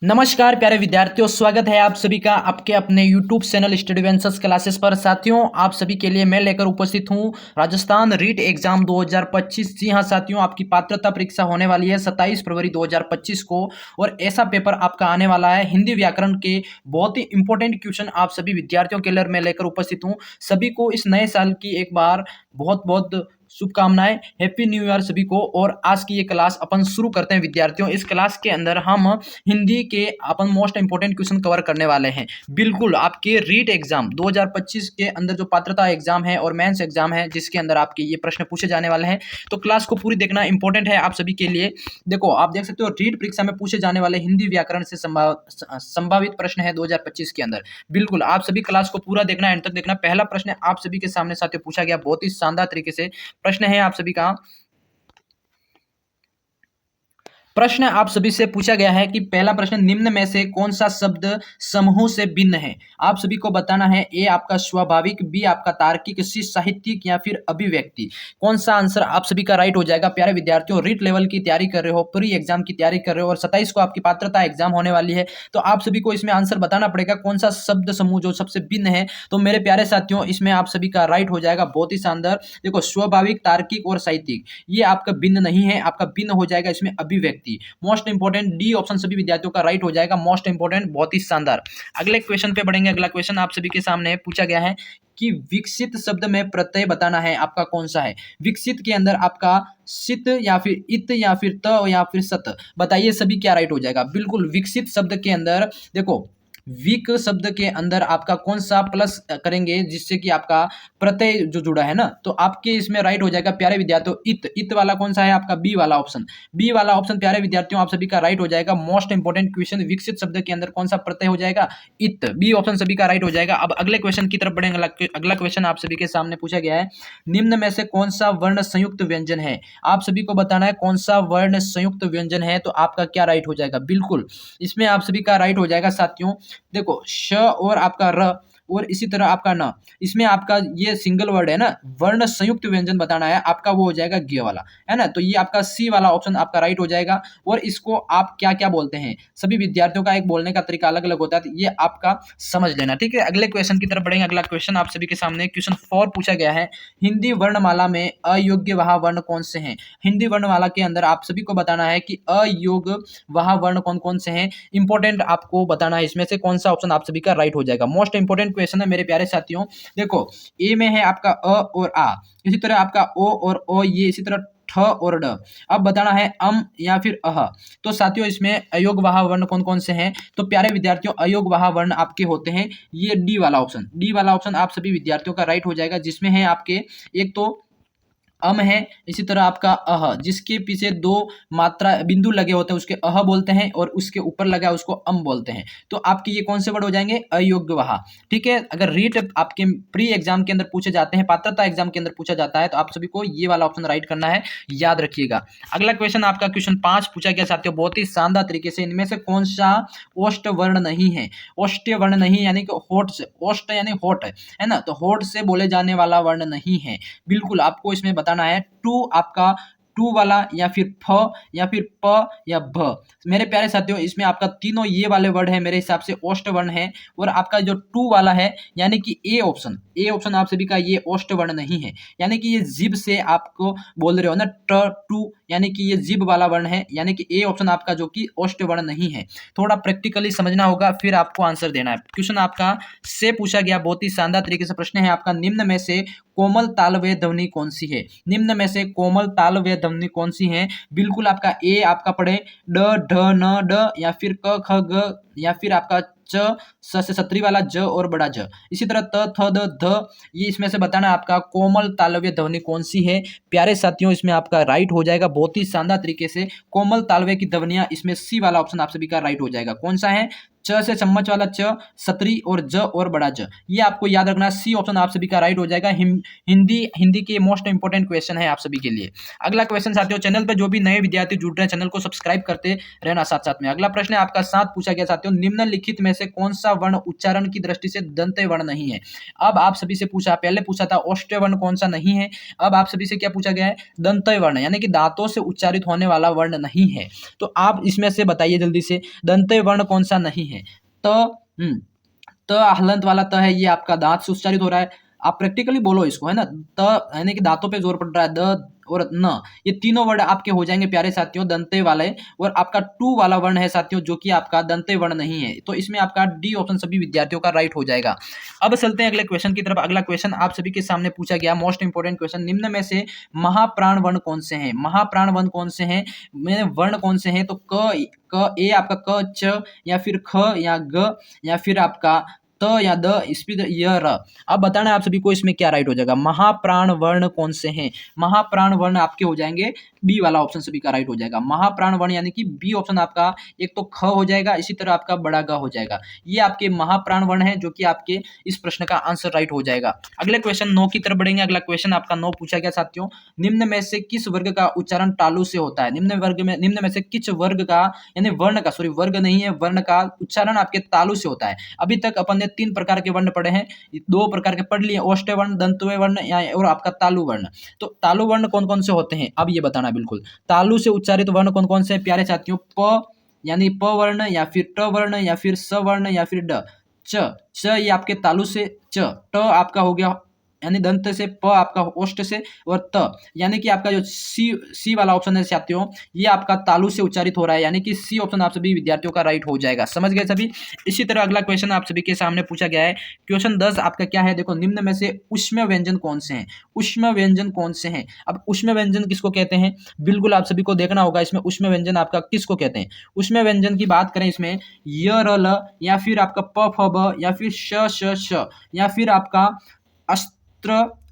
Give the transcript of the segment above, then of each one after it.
नमस्कार प्यारे विद्यार्थियों, स्वागत है आप सभी का आपके अपने YouTube channel study ventures classes पर। साथियों, आप सभी के लिए मैं लेकर उपस्थित हूं राजस्थान रीट एग्जाम 2025। जी हां साथियों, आपकी पात्रता परीक्षा होने वाली है 27 फरवरी 2025 को। और ऐसा पेपर आपका आने वाला है हिंदी व्याकरण के बहुत ही इंपॉर्टेंट क्वेश्चन आप सभी विद्यार्थियों के लिए मैं लेकर उपस्थित हूँ। सभी को इस नए साल की एक बार बहुत बहुत शुभकामनाएं, हैप्पी न्यू ईयर सभी को। और आज की ये क्लास अपन शुरू करते हैं विद्यार्थियों। इस क्लास के अंदर हम हिंदी के अपन मोस्ट इंपोर्टेंट क्वेश्चन कवर करने वाले हैं। बिल्कुल आपके रीट एग्जाम 2025 के अंदर जो पात्रता एग्जाम है और मेंस एग्जाम है जिसके अंदर आपके ये प्रश्न पूछे जाने वाले हैं, तो क्लास को पूरी देखना इंपॉर्टेंट है आप सभी के लिए। देखो, आप देख सकते हो रीट परीक्षा में पूछे जाने वाले हिंदी व्याकरण से संभावित प्रश्न है 2025 के अंदर। बिल्कुल आप सभी क्लास को पूरा देखना, एंड तक देखना। पहला प्रश्न आप सभी के सामने साथियों पूछा गया, बहुत ही शानदार तरीके से प्रश्न है आप सभी का। प्रश्न आप सभी से पूछा गया है कि पहला प्रश्न, निम्न में से कौन सा शब्द समूह से भिन्न है? आप सभी को बताना है। ए आपका स्वाभाविक, बी आपका तार्किक, सी साहित्यिक या फिर अभिव्यक्ति। कौन सा आंसर आप सभी का राइट हो जाएगा? प्यारे विद्यार्थियों, रीट लेवल की तैयारी कर रहे हो, प्री एग्जाम की तैयारी कर रहे हो और 27 को आपकी पात्रता एग्जाम होने वाली है, तो आप सभी को इसमें आंसर बताना पड़ेगा कौन सा शब्द समूह जो सबसे भिन्न है। तो मेरे प्यारे साथियों, इसमें आप सभी का राइट हो जाएगा, बहुत ही शानदार। देखो, स्वाभाविक, तार्किक और साहित्यिक ये आपका भिन्न नहीं है, आपका भिन्न हो जाएगा इसमें अभिव्यक्ति। मोस्ट इंपोर्टेंट डी ऑप्शन सभी विद्यार्थियों का राइट हो जाएगा, मोस्ट इंपोर्टेंट, बहुत ही शानदार। अगले क्वेश्चन पे बढ़ेंगे। अगला क्वेश्चन आप सभी के सामने पूछा गया है कि विकसित शब्द में प्रत्यय बताना है, आपका कौन सा है? विकसित के अंदर आपका सित या फिर इत या फिर त या फिर सत, बताइए सभी क्या राइट हो जाएगा? बिल्कुल विकसित शब्द के अंदर देखो, विक शब्द के अंदर आपका कौन सा प्लस करेंगे जिससे कि आपका प्रत्यय जो जुड़ा है ना, तो आपके इसमें राइट हो जाएगा प्यारे विद्यार्थियों इत। इत वाला कौन सा है? आपका बी वाला ऑप्शन। बी वाला ऑप्शन प्यारे विद्यार्थियों आप सभी का राइट हो जाएगा। मोस्ट इंपोर्टेंट क्वेश्चन, विकसित शब्द के अंदर कौन सा प्रत्यय हो जाएगा? इत। बी ऑप्शन सभी का राइट हो जाएगा। अब अगले क्वेश्चन की तरफ बढ़ेंगे। अगला क्वेश्चन आप सभी के सामने पूछा गया है, निम्न में से कौन सा वर्ण संयुक्त व्यंजन है? आप सभी को बताना है कौन सा वर्ण संयुक्त व्यंजन है, तो आपका क्या राइट हो जाएगा? बिल्कुल इसमें आप सभी का राइट हो जाएगा साथियों। देखो, श और आपका र और इसी तरह आपका न, इसमें आपका ये सिंगल वर्ड है ना, वर्ण संयुक्त व्यंजन बताना है आपका, वो हो जाएगा ग वाला, है ना। तो ये आपका सी वाला ऑप्शन आपका राइट हो जाएगा। और इसको आप क्या क्या बोलते हैं? सभी विद्यार्थियों का एक बोलने का तरीका अलग अलग होता है, तो ये आपका समझ लेना, ठीक है। अगले क्वेश्चन की तरफ बढ़ेंगे। अगला क्वेश्चन आप सभी के सामने क्वेश्चन 4 पूछा गया है, हिंदी वर्णमाला में अयोग्य वह वर्ण कौन से हैं? हिंदी वर्णमाला के अंदर आप सभी को बताना है कि अयोग्य वह वर्ण कौन कौन से हैं। इंपॉर्टेंट आपको बताना है इसमें से कौन सा ऑप्शन आप सभी का राइट हो जाएगा। मोस्ट इंपोर्टेंट क्वेश्चन है मेरे प्यारे साथियों। देखो, ए में है आपका अ और आ, इसी तरह आपका ओ और ओ, ये इसी तरह ठ और ड। अब बताना है अम या फिर अह। तो साथियों, इसमें अयोग वहा वर्ण कौन कौन से हैं? तो प्यारे विद्यार्थियों, अयोग वहा वर्ण आपके होते हैं ये डी वाला ऑप्शन। डी वाला ऑप्शन आप सभी विद्यार्थियों का राइट हो जाएगा, जिसमें है आपके एक तो अम है, इसी तरह आपका अह, जिसके पीछे दो मात्रा बिंदु लगे होते हैं उसके अह बोलते हैं, और उसके ऊपर लगा उसको अम बोलते हैं। तो आपके ये कौन से वर्ड हो जाएंगे? अयोग्य वहा, ठीक है। अगर रीट आपके प्री एग्जाम के अंदर पूछे जाते हैं, पात्रता एग्जाम के अंदर पूछा जाता है, तो आप सभी को ये वाला ऑप्शन राइट करना है, याद रखिएगा। अगला क्वेश्चन आपका क्वेश्चन 5 पूछा गया साथियों, बहुत ही शानदार तरीके से, इनमें से कौन सा ओष्ट वर्ण नहीं है? ओष्ट वर्ण नहीं यानी कि होठ से, ओष्ट यानी होठ है ना, तो होठ से बोले जाने वाला वर्ण नहीं है। बिल्कुल आपको इसमें बताना है टू आपका टू वाला या फिर फ या फिर प या भ। मेरे प्यारे साथियों, इसमें आपका तीनों ये वाले वर्ड है मेरे हिसाब से ओष्ट वर्ण है। और आपका जो टू वाला है यानी कि ए ऑप्शन, ए ऑप्शन आप सभी का ये ओष्ट वर्ण नहीं है, यानी कि ये जिब से आपको बोल रहे हो ना, ट टू, यानी कि ये जिब वाला वर्ण है, यानी कि ए ऑप्शन आपका जो कि ओष्ट वर्ण नहीं है। थोड़ा प्रैक्टिकली समझना होगा, फिर आपको आंसर देना है। क्वेश्चन आपका से पूछा गया, बहुत ही शानदार तरीके से प्रश्न है आपका, निम्न में से कोमल तालव्य ध्वनि कौन सी है? निम्न में से कोमल तालव्य ध्वनि कौन सी है? बिल्कुल आपका ए आपका पढ़े ड ढ न ड या फिर क ख ग या फिर आपका च स से छतरी वाला ज और बड़ा ज, इसी तरह त थ द ध। ये इसमें से बताना आपका कोमल तालव्य ध्वनि कौन सी है। प्यारे साथियों, इसमें आपका राइट हो जाएगा बहुत ही शानदार तरीके से, कोमल तालव्य की ध्वनियां, इसमें सी वाला ऑप्शन आप सभी का राइट हो जाएगा। कौन सा है? च से चम्मच वाला च, सतरी और ज और बड़ा ज, ये आपको याद रखना। सी ऑप्शन आप सभी का राइट हो जाएगा। हिंदी के मोस्ट इंपोर्टेंट क्वेश्चन है आप सभी के लिए। अगला क्वेश्चन साथियों, चैनल पे जो भी नए विद्यार्थी जुड़ रहे हैं चैनल को सब्सक्राइब करते रहना साथ साथ में। अगला प्रश्न है आपका 7 पूछा गया साथियों, निम्नलिखित में से कौन सा वर्ण उच्चारण की दृष्टि से दंत वर्ण नहीं है। अब आप सभी से पूछा, पहले पूछा था औष्ठ्य वर्ण कौन सा नहीं है, अब आप सभी से क्या पूछा गया है, दंत वर्ण यानी कि दांतों से उच्चारित होने वाला वर्ण नहीं है। तो आप इसमें से बताइए जल्दी से, दंत वर्ण कौन सा नहीं है। त त हलंत वाला त है, ये आपका दांत से उच्चारित हो रहा है। आप प्रैक्टिकली बोलो इसको, है ना। त यानी कि दांतों पे जोर पड़ रहा है, द और न, ये तीनों वर्ड आपके हो जाएंगे प्यारे साथियों दंते वाले। और आपका टू वाला वर्ण है साथियों जो कि आपका दंते वर्ण नहीं है, तो इसमें आपका डी ऑप्शन सभी विद्यार्थियों का राइट हो जाएगा। अब चलते हैं अगले क्वेश्चन की तरफ। अगला क्वेश्चन आप सभी के सामने पूछा गया मोस्ट इंपोर्टेंट क्वेश्चन, निम्न में से महाप्राण वर्ण कौन से हैं। महाप्राण वर्ण कौन से हैं, मैंने वर्ण कौन से हैं, तो क ए आपका क, च या फिर ख या ग या फिर आपका त या द, स्पीड य र। अब बताना है आप सभी को इसमें क्या राइट हो जाएगा। महाप्राण वर्ण कौन से हैं, महाप्राण वर्ण आपके हो जाएंगे बी वाला ऑप्शन सभी का राइट हो जाएगा। महाप्राण वर्ण यानी कि बी ऑप्शन आपका, एक तो ख हो जाएगा, इसी तरह आपका बड़ा ग हो जाएगा। ये आपके महाप्राण वर्ण है जो कि आपके इस प्रश्न का आंसर राइट हो जाएगा। अगले क्वेश्चन 9 की तरफ बढ़ेंगे। अगला क्वेश्चन आपका 9 पूछा गया साथियों, निम्न में से किस वर्ग का उच्चारण तालु से होता है। निम्न में से किस वर्ग का, यानी वर्ण का, सॉरी वर्ग नहीं है, वर्ण का उच्चारण आपके तालु से होता है। अभी तक अपन ने 3 प्रकार के वर्ण पढ़े हैं, 2 प्रकार के पढ़ लिए, औष्ठ्य वर्ण, दंत्वय वर्ण और आपका तालु वर्ण। तो तालु वर्ण कौन कौन से होते हैं, अब ये बताना बिल्कुल। तालु से उच्चारित वर्ण कौन कौन से हैं प्यारे साथियों, प यानी प वर्ण या फिर ट वर्ण या फिर स वर्ण या फिर ड। च ये आपके तालु से, ट आपका हो गया यानी दंत से, प आपका ओष्ठ से, और त यानी कि आपका जो सी वाला ऑप्शन है साथियों, ये आपका तालु से उच्चारित हो रहा है, यानी कि सी ऑप्शन आप सभी विद्यार्थियों का राइट हो जाएगा। समझ गए सभी। इसी तरह अगला क्वेश्चन आप सभी के सामने पूछा गया है, क्वेश्चन 10 आपका क्या है, देखो, निम्न में से उष्म व्यंजन कौन से हैं। उष्म व्यंजन कौन से हैं, अब उष्म व्यंजन किसको कहते हैं, बिल्कुल आप सभी को देखना होगा इसमें उष्म व्यंजन आपका किसको कहते हैं। उष्म व्यंजन की बात करें इसमें य र ल या फिर आपका प फ ब या फिर श श श या फिर आपका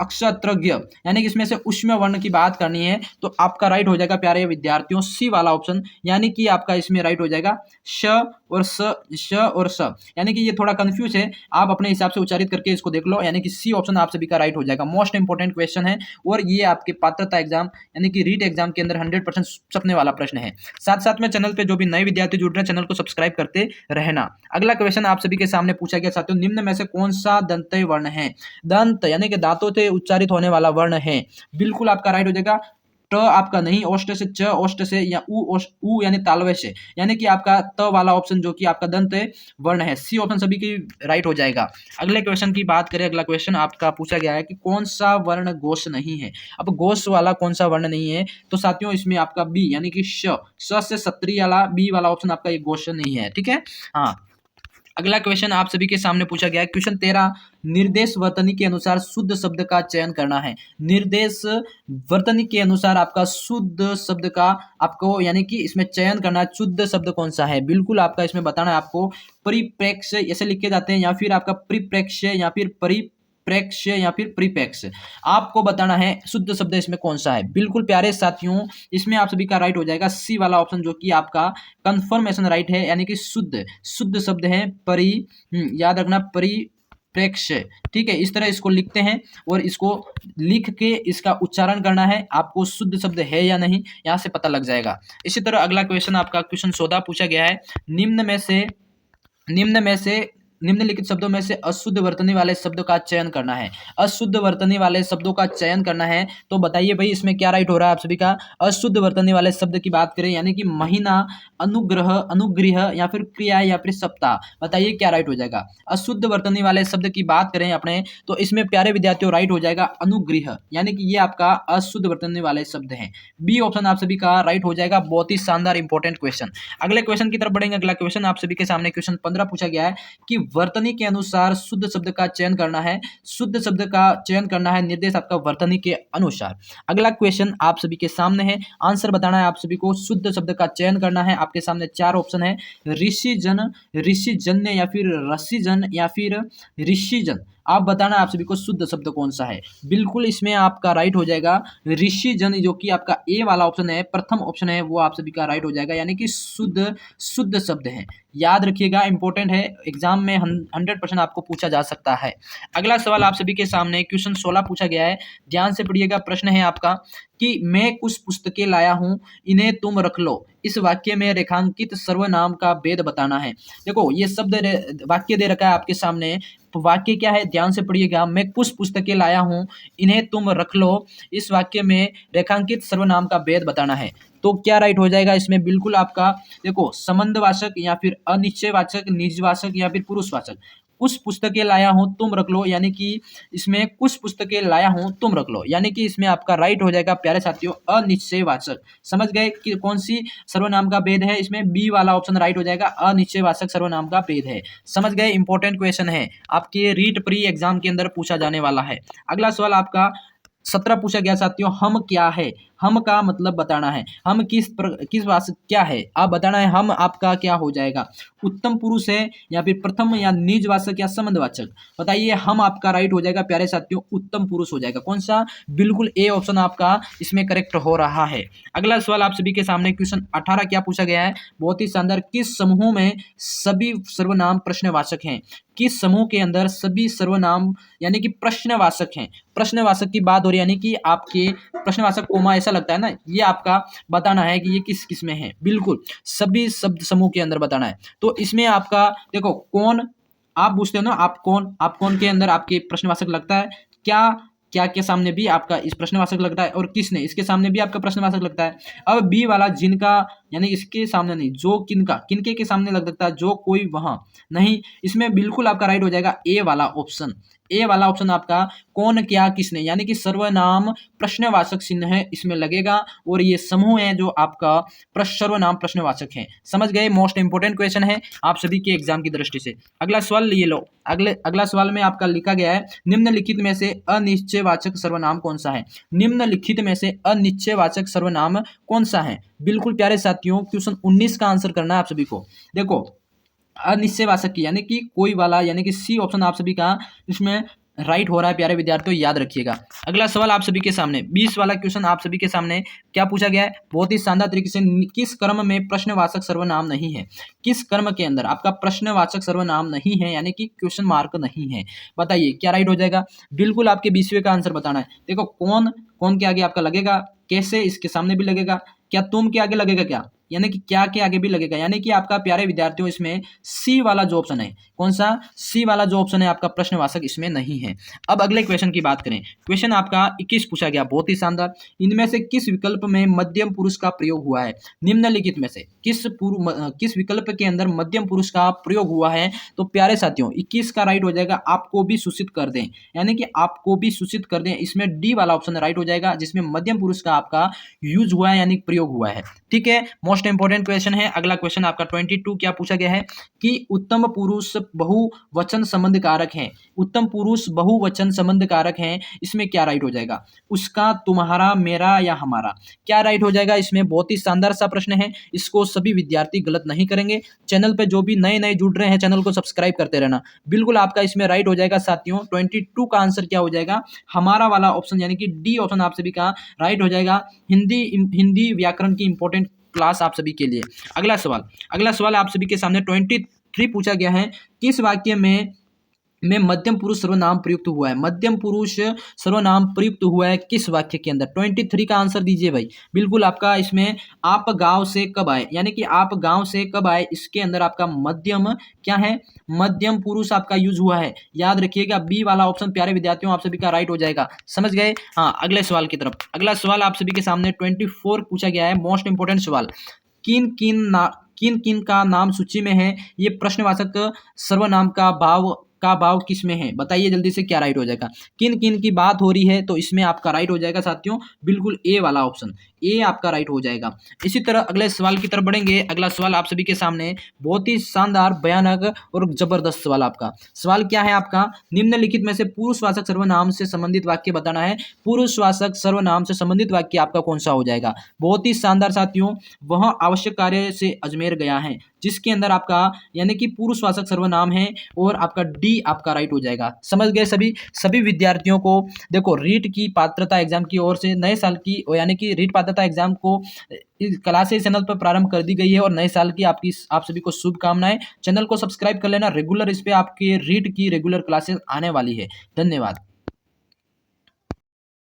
अक्षत्रज्ञ, यानी कि इसमें से उष्म वर्ण की बात करनी है तो आपका राइट हो जाएगा प्यारे विद्यार्थियों सी वाला ऑप्शन, यानी कि आपका इसमें राइट हो जाएगा श और स, यानी कि ये थोड़ा कंफ्यूज है, आप अपने हिसाब से उच्चारित करके इसको देख लो, यानी कि सी ऑप्शन आप सभी का राइट हो जाएगा। मोस्ट इंपोर्टेंट क्वेश्चन है और ये आपके पात्रता एग्जाम यानी कि रीट एग्जाम के अंदर 100% छपने वाला प्रश्न है। साथ साथ में चैनल पे जो भी नए विद्यार्थी जुड़ रहे हैं चैनल को सब्सक्राइब करते रहना। अगला क्वेश्चन आप सभी के सामने पूछा गया साथियों, निम्न में से कौन सा दंतय वर्ण है। दंत यानी कि दांतों से उच्चारित होने वाला वर्ण है, बिल्कुल आपका राइट हो जाएगा। ट आपका नहीं, ओष्ठ से, च ओष्ठ से या उ यानी तालव्य से, यानी कि आपका त वाला ऑप्शन जो कि आपका दंत वर्ण है, सी ऑप्शन सभी की राइट हो जाएगा। अगले क्वेश्चन की बात करें, अगला क्वेश्चन आपका पूछा गया है कि कौन सा वर्ण घोष नहीं है। अब घोष वाला कौन सा वर्ण नहीं है, तो साथियों इसमें आपका बी यानी कि श से सत्री वाला बी वाला ऑप्शन आपका एक घोष नहीं है, ठीक है। हाँ, अगला क्वेश्चन आप सभी के सामने पूछा गया है, क्वेश्चन 13, निर्देश वर्तनी के अनुसार शुद्ध शब्द का चयन करना है। निर्देश वर्तनी के अनुसार आपका शुद्ध शब्द का आपको यानी कि इसमें चयन करना है, शुद्ध शब्द कौन सा है, बिल्कुल आपका इसमें बताना है आपको। परिप्रेक्ष्य ऐसे लिखे जाते हैं या फिर आपका परिप्रेक्ष्य या फिर प्रेक्ष्य या फिर परिपेक्ष, आपको बताना है शुद्ध शब्द इसमें कौन सा है। बिल्कुल प्यारे साथियों इसमें आप सभी का राइट हो जाएगा सी वाला ऑप्शन जो कि आपका कंफर्मेशन राइट है, यानी कि शुद्ध शब्द है याद रखना परिप्रेक्ष्य, ठीक है। इस तरह इसको लिखते हैं और इसको लिख के इसका उच्चारण करना है, आपको शुद्ध शब्द है या नहीं यहाँ से पता लग जाएगा। इसी तरह अगला क्वेश्चन आपका क्वेश्चन 14 पूछा गया है, निम्नलिखित शब्दों में से अशुद्ध वर्तनी वाले शब्द का चयन करना है। अशुद्ध वर्तनी वाले शब्दों का चयन करना है, तो बताइए भाई इसमें क्या राइट हो रहा है आप सभी का। अशुद्ध वर्तनी वाले शब्द की बात करें यानी कि महीना, अनुग्रह या फिर क्रिया या फिर सप्ताह, बताइए क्या राइट हो जाएगा। अशुद्ध वर्तनी वाले शब्द की बात करें अपने तो इसमें प्यारे विद्यार्थियों राइट हो जाएगा अनुग्रह, यानी कि ये आपका अशुद्ध वर्तनी वाले शब्द हैं। बी ऑप्शन आप सभी का राइट हो जाएगा। बहुत ही शानदार इंपॉर्टेंट क्वेश्चन। अगले क्वेश्चन की तरफ बढ़ेंगे। अगला क्वेश्चन आप सभी के सामने क्वेश्चन 15 पूछा गया है कि वर्तनी के अनुसार शुद्ध शब्द का चयन करना है। शुद्ध शब्द का चयन करना है, निर्देश आपका वर्तनी के अनुसार। अगला क्वेश्चन आप सभी के सामने है, आंसर बताना है आप सभी को। शुद्ध शब्द का चयन करना है, आपके सामने 4 ऑप्शन है, ऋषिजन, ऋषिजन्य या फिर रसिजन या फिर ऋषिजन। आप बताना आप सभी को शुद्ध शब्द कौन सा है। बिल्कुल इसमें आपका राइट हो जाएगा ऋषि जन, जो कि आपका ए वाला ऑप्शन है, प्रथम ऑप्शन है, वो आप सभी का राइट हो जाएगा, यानी कि शुद्ध शुद्ध शब्द है। याद रखिएगा, इंपॉर्टेंट है, एग्जाम में 100% आपको पूछा जा सकता है। अगला सवाल आप सभी के सामने क्वेश्चन 16 पूछा गया है, ध्यान से पढ़िएगा। प्रश्न है आपका कि मैं कुछ पुस्तकें लाया हूं, इन्हें तुम रख लो। इस वाक्य में रेखांकित सर्वनाम का भेद बताना है। देखो ये वाक्य दे रखा है आपके सामने, तो वाक्य क्या है ध्यान से पढ़िएगा। मैं कुछ पुस्तकें लाया हूं, इन्हें तुम रख लो। इस वाक्य में रेखांकित सर्वनाम का भेद बताना है। तो क्या राइट हो जाएगा इसमें? बिल्कुल आपका देखो संबंधवाचक या फिर अनिश्चयवाचक, निजवाचक या फिर पुरुषवाचक। कुछ पुस्तकें लाया हूं तुम रख लो, यानी कि इसमें कुछ पुस्तकें लाया हूं तुम रख लो, यानी कि इसमें आपका राइट हो जाएगा प्यारे साथियों अनिश्चयवाचक। समझ गए कि कौन सी सर्वनाम का भेद है? इसमें बी वाला ऑप्शन राइट हो जाएगा, अनिश्चयवाचक सर्वनाम का भेद है। समझ गए? इंपॉर्टेंट क्वेश्चन है, आपके रीट प्री एग्जाम के अंदर पूछा जाने वाला है। अगला सवाल आपका 17 पूछा गया साथियों, हम क्या है? हम का मतलब बताना है। हम किस वाचक क्या है आप बताना है। हम आपका क्या हो जाएगा? उत्तम पुरुष है या फिर प्रथम या निजवाचक या संबंधवाचक? बताइए। हम आपका राइट हो जाएगा प्यारे साथियों उत्तम पुरुष हो जाएगा। कौन सा? बिल्कुल ए ऑप्शन आपका इसमें करेक्ट हो रहा है। अगला सवाल आप सभी के सामने क्वेश्चन 18 क्या पूछा गया है? बहुत ही शानदार। किस समूह में सभी सर्वनाम प्रश्नवाचक हैं? किस समूह के अंदर सभी सर्वनाम यानी कि प्रश्नवाचक हैं? प्रश्नवाचक की बात हो रही है, यानी कि आपके प्रश्नवाचक कोमा ऐसा लगता है ना, ये आपका बताना है कि ये किस किस में है। बिल्कुल सभी शब्द समूह के अंदर बताना है। तो इसमें आपका देखो कौन, आप पूछते हो ना आप कौन के अंदर आपके प्रश्नवाचक लगता है? क्या क्या के सामने भी आपका इस प्रश्नवाचक लगता है, और किसने इसके सामने भी आपका प्रश्नवाचक लगता है। अब बी वाला जिनका, यानी इसके सामने नहीं, जो किनका किनके के सामने लग सकता है, जो कोई वहां नहीं। इसमें बिल्कुल आपका राइट हो जाएगा ए वाला ऑप्शन। ए वाला ऑप्शन आपका कौन क्या किसने, यानी कि सर्वनाम प्रश्नवाचक चिन्ह है इसमें लगेगा, और ये समूह है जो आपका सर्वनाम प्रश्नवाचक है। समझ गए? मोस्ट इंपोर्टेंट क्वेश्चन है आप सभी के एग्जाम की दृष्टि से। अगला सवाल ये लो। अगला सवाल में आपका लिखा गया है, निम्नलिखित में से अनिश्चयवाचक सर्वनाम कौन सा है? निम्नलिखित में से अनिश्चयवाचक सर्वनाम कौन सा है? बिल्कुल प्यारे साथियों क्वेश्चन 19 का आंसर करना है आप सभी को। देखो अनिश्चयवाचक की, यानी कि कोई वाला, यानी कि सी ऑप्शन आप सभी का इसमें राइट हो रहा है प्यारे विद्यार्थियों, याद रखिएगा। अगला सवाल आप सभी के सामने 20 वाला क्वेश्चन आप सभी के सामने क्या पूछा गया है? बहुत ही शानदार तरीके से, किस कर्म में प्रश्नवाचक सर्वनाम नहीं है? किस कर्म के अंदर आपका प्रश्नवाचक सर्वनाम नहीं है, यानी कि क्वेश्चन मार्क नहीं है? बताइए क्या राइट हो जाएगा? बिल्कुल आपके 20वें का आंसर बताना है। देखो कौन के आगे आपका लगेगा, कैसे इसके सामने भी लगेगा, क्या तुम के आगे लगेगा, क्या यानी कि क्या के आगे भी लगेगा, यानी कि आपका प्यारे विद्यार्थियों इसमें सी वाला जो ऑप्शन है, कौन सा? सी वाला जो ऑप्शन है आपका प्रश्नवाचक इसमें नहीं है। अब अगले क्वेश्चन की बात करें, क्वेश्चन आपका 21 पूछा गया, बहुत ही शानदार। इनमें से किस विकल्प में मध्यम पुरुष का प्रयोग हुआ है? निम्नलिखित में से किस विकल्प के अंदर मध्यम पुरुष का प्रयोग हुआ है? तो प्यारे साथियों 21 का राइट हो जाएगा, आपको भी सूचित कर दें, यानी कि आपको भी सूचित कर दें, इसमें डी वाला ऑप्शन राइट हो जाएगा, जिसमें मध्यम पुरुष का आपका यूज हुआ है, यानी प्रयोग हुआ है। ठीक है, मोस्ट इंपोर्टेंट क्वेश्चन है। अगला क्वेश्चन आपका 22 क्या पूछा गया है कि उत्तम पुरुष बहुवचन संबंध कारक है। उत्तम पुरुष बहुवचन संबंध कारक है, इसमें क्या राइट हो जाएगा? उसका, तुम्हारा, मेरा या हमारा? क्या राइट हो जाएगा इसमें? बहुत ही शानदार सा प्रश्न है, इसको सभी विद्यार्थी गलत नहीं करेंगे। चैनल पे जो भी नए जुड़ रहे हैं, चैनल को सब्सक्राइब करते रहना। बिल्कुल आपका इसमें राइट हो जाएगा साथियों। 22 का आंसर क्या हो जाएगा? हमारा वाला ऑप्शन, यानी कि डी ऑप्शन आप सभी का राइट हो जाएगा। हिंदी व्याकरण की इंपॉर्टेंट क्लास आप सभी के लिए। अगला सवाल आप सभी के सामने 23 पूछा गया है, किस वाक्य में मध्यम पुरुष सर्वनाम प्रयुक्त हुआ है? मध्यम पुरुष सर्वनाम प्रयुक्त हुआ है किस वाक्य के अंदर? 23 का आंसर दीजिए भाई। बिल्कुल आपका इसमें आप गांव से कब आए, यानी कि आप गांव से कब आए, इसके अंदर आपका मध्यम क्या है? मध्यम पुरुष आपका यूज हुआ है। याद रखिएगा बी वाला ऑप्शन प्यारे विद्यार्थियों आप सभी का राइट हो जाएगा। समझ गए? हाँ, अगले सवाल की तरफ। अगला सवाल आप सभी के सामने 24 पूछा गया है, मोस्ट इंपोर्टेंट सवाल। किन किन का नाम सूची में है? ये प्रश्नवाचक सर्वनाम का भाव किस में है? बताइए जल्दी से क्या राइट हो जाएगा? किन किन की बात हो रही है, तो इसमें आपका राइट हो जाएगा साथियों बिल्कुल ए वाला ऑप्शन, ए आपका राइट हो जाएगा। इसी तरह अगले सवाल की तरफ बढ़ेंगे। अगला सवाल आप सभी के सामने बहुत ही शानदार, भयानक और जबरदस्त सवाल। आपका सवाल क्या है? आपका निम्नलिखित में से पुरुषवाचक सर्वनाम से संबंधित वाक्य बताना है। पुरुषवाचक सर्वनाम से संबंधित वाक्य आपका कौन सा हो जाएगा? बहुत ही शानदार साथियों, वह आवश्यक कार्य से अजमेर गया है, जिसके अंदर आपका यानी कि पुरुषवाचक सर्वनाम है, और आपका डी बी आपका राइट हो जाएगा। समझ गए सभी सभी विद्यार्थियों को। देखो रीट की पात्रता एग्जाम की ओर से नए साल की यानी कि रीट पात्रता एग्जाम को इस क्लासेस चैनल पर प्रारंभ कर दी गई है और नए साल की आप सभी को शुभकामनाएं। चैनल को सब्सक्राइब कर लेना, रेगुलर इस पे आपके रीट की रेगुलर क्लासेस आने वाली है। धन्यवाद।